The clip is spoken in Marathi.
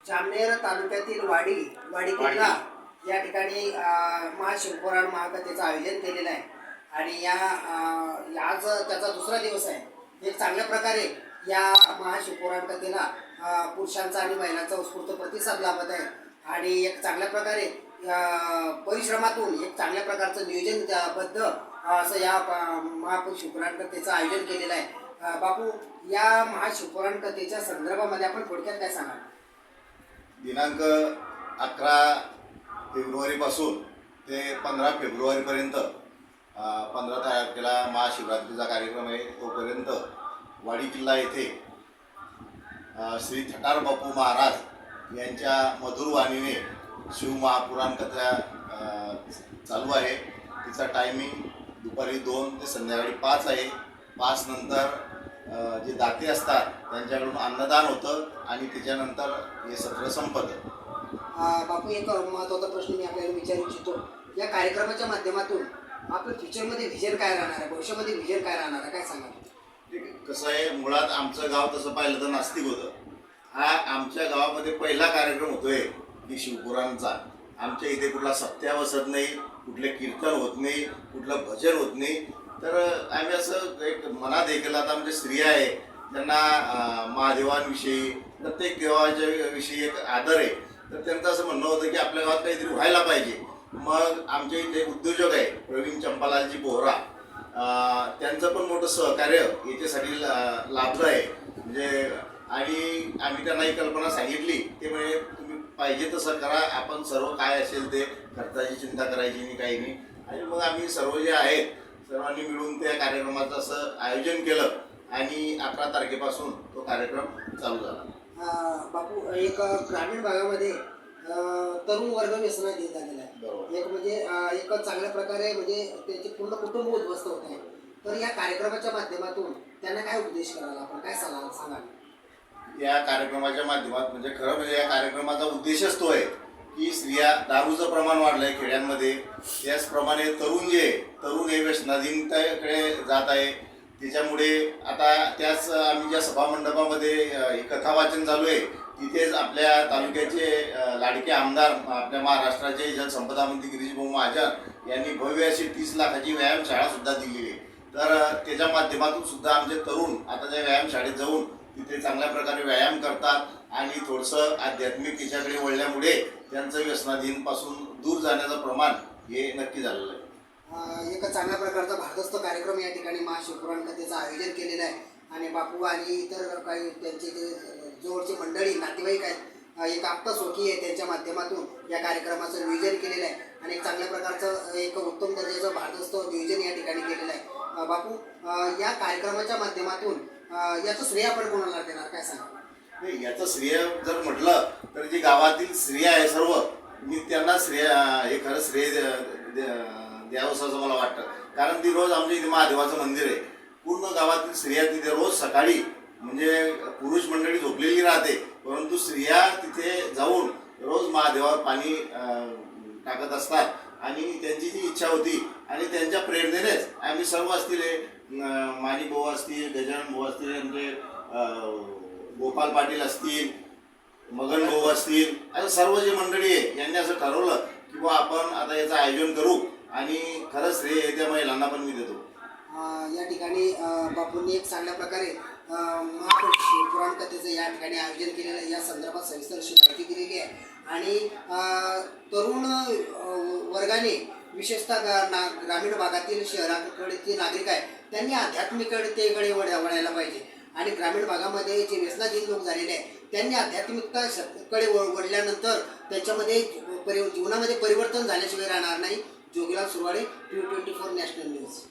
जामनेर तालुक्यातील वाडी किल्ला या ठिकाणी महाशिवपुराण महाकथेचं आयोजन केलेलं आहे आणि आज त्याचा दुसरा दिवस आहे। एक चांगल्या प्रकारे या महाशिवपुराण कथेला पुरुषांचा आणि महिलांचा उत्स्फूर्त प्रतिसाद लाभत आहे आणि एक चांगल्या प्रकारे परिश्रमातून एक चांगल्या प्रकारचं नियोजनबद्ध असं या महाशिवपुराण कथेचं आयोजन केलेलं आहे। बापू, या महाशिवपुराण कथेच्या संदर्भामध्ये आपण थोडक्यात काय सांगाल? दिनांक 11 फेब्रुवारीपासून ते 15 फेब्रुवारीपर्यंत 15 तारखेला महाशिवरात्रीचा कार्यक्रम आहे। तोपर्यंत वाडी किल्ला येथे श्री थटार बापू महाराज यांच्या मधुर वाणीने शिवमहापुराण कथा चालू आहे। तिचा टायमिंग दुपारी 2 ते संध्याकाळी 5 आहे। 5 नंतर जे दाते असतात त्यांच्याकडून अन्नदान होतं आणि त्याच्यानंतर हे सत्र संपतं। बापू, एक महत्त्वाचा प्रश्न मी आपल्याला विचारू इच्छितो। या कार्यक्रमाच्या माध्यमातून आपलं फ्युचरमध्ये व्हिजन काय राहणार आहे, भविष्यामध्ये व्हिजन काय राहणार आहे, काय सांगाल? कसं आहे, मुळात आमचं गाव तसं पाहिलं तर नास्तिक होतं। हा आमच्या गावामध्ये पहिला कार्यक्रम होतोय की शिवपुराणचा। आमच्या इथे कुठला सत्या बसत नाही, कुठले कीर्तन होत नाही, कुठलं भजन होत नाही। तर आम्ही असं एक मनात हे केलं, आता आमच्या स्त्रिया आहे त्यांना महादेवांविषयी प्रत्येक देवाच्या विषयी एक आदर आहे। तर त्यांचं असं म्हणणं होतं की आपल्या गावात काहीतरी व्हायला पाहिजे। मग आमच्या इथे उद्योजक आहे प्रवीण चंपालालजी बोहरा, त्यांचं पण मोठं सहकार्य याच्यासाठी लाभलं आहे। म्हणजे आणि आम्ही त्यांना ही कल्पना सांगितली, ते म्हणजे तुम्ही पाहिजे तसं करा, आपण सर्व काय असेल ते खर्चाची चिंता करायची नाही, काही नाही। आणि मग आम्ही सर्व जे आहेत सर्वांनी मिळून त्या कार्यक्रमाचं असं आयोजन केलं आणि 11 तारखेपासून तो कार्यक्रम चालू झाला। बापू, एक ग्रामीण भागामध्ये तरुण वर्ग व्यसनात येत आलेला आहे। एक म्हणजे एक चांगल्या प्रकारे म्हणजे त्यांचे पूर्ण कुटुंब उद्ध्वस्त होत आहे। तर या कार्यक्रमाच्या माध्यमातून त्यांना काय उपदेश करायला आपण काय सल्ला सांगाल? या कार्यक्रमाच्या माध्यमात म्हणजे खरं म्हणजे या कार्यक्रमाचा उद्देशच तो आहे की स्त्रिया, दारूचं प्रमाण वाढलं आहे खेड्यांमध्ये, त्याचप्रमाणे तरुण हे व्यसनाधीनतेकडे जात आहे। त्याच्यामुळे आता त्याच आम्ही ज्या सभामंडपामध्ये कथा वाचन चालू आहे तिथेच आपल्या तालुक्याचे लाडके आमदार, आपल्या महाराष्ट्राचे जलसंपदा मंत्री गिरीशभाऊ महाजन यांनी भव्य अशी 30 लाखाची व्यायामशाळा सुद्धा दिलेली आहे। तर त्याच्या माध्यमातून सुद्धा आमचे तरुण आता त्या व्यायामशाळेत जाऊन तिथे चांगल्या प्रकारे व्यायाम करतात आणि थोडंसं आध्यात्मिक याच्याकडे वळल्यामुळे त्यांचं व्यसनाधीनपासून दूर जाण्याचं प्रमाण हे नक्की झालेलं आहे। एक चांगल्या प्रकारचा भारदस्त कार्यक्रम या ठिकाणी महाशिवपुराण कथेचं आयोजन केलेलं आहे आणि बापू आणि इतर काही त्यांचे जे जवळची मंडळी नातेवाईक आहेत, एक आप्तसोखी आहे, त्यांच्या माध्यमातून या कार्यक्रमाचं नियोजन केलेलं आहे आणि एक चांगल्या प्रकारचं एक उत्तम दर्जाचं भारदस्त नियोजन या ठिकाणी केलेलं आहे। बापू, या कार्यक्रमाच्या माध्यमातून याचं श्रेय आपण कोणाला देणार, काय सांगा? याचं श्रेय जर म्हटलं तर जी गावातील स्त्रिया आहे सर्व, मी त्यांना हे खरं श्रेय द्यावं असं मला वाटतं। कारण ती रोज आमच्या इथे महादेवाचं मंदिर आहे, पूर्ण गावातील स्त्रिया तिथे रोज सकाळी म्हणजे पुरुष मंडळी झोपलेली राहते, परंतु स्त्रिया तिथे जाऊन रोज महादेवावर पाणी टाकत असतात आणि त्यांची जी इच्छा होती आणि त्यांच्या प्रेरणेनेच आम्ही सर्व असतील, मानी भाऊ असतील, गजानन भाऊ असतील, म्हणजे गोपाल पाटील असतील, मगन भाऊ असतील, असं सर्व जे मंडळी आहे यांनी असं ठरवलं की बुवा आपण आता याचं आयोजन करू आणि खरंच श्रेय त्या महिलांना पण मी देतो। या ठिकाणी बापूंनी एक चांगल्या प्रकारे महाशिवपुराण कथेचं या ठिकाणी आयोजन केलेलं आहे। या संदर्भात सविस्तर अशी माहिती दिलेली आहे आणि तरुण वर्गाने विशेषतः ग्रामीण भागातील शहराकडे नागरिक आहे त्यांनी आध्यात्मिकतेकडे वळायला पाहिजे आणि ग्रामीण भागामध्ये जे व्यसनाधीन लोक झालेले आहेत त्यांनी आध्यात्मिकताकडे वळल्यानंतर त्यांच्यामध्ये जीवनामध्ये परिवर्तन झाल्याशिवाय राहणार नाही। Jogilal Surwade, T24 national news.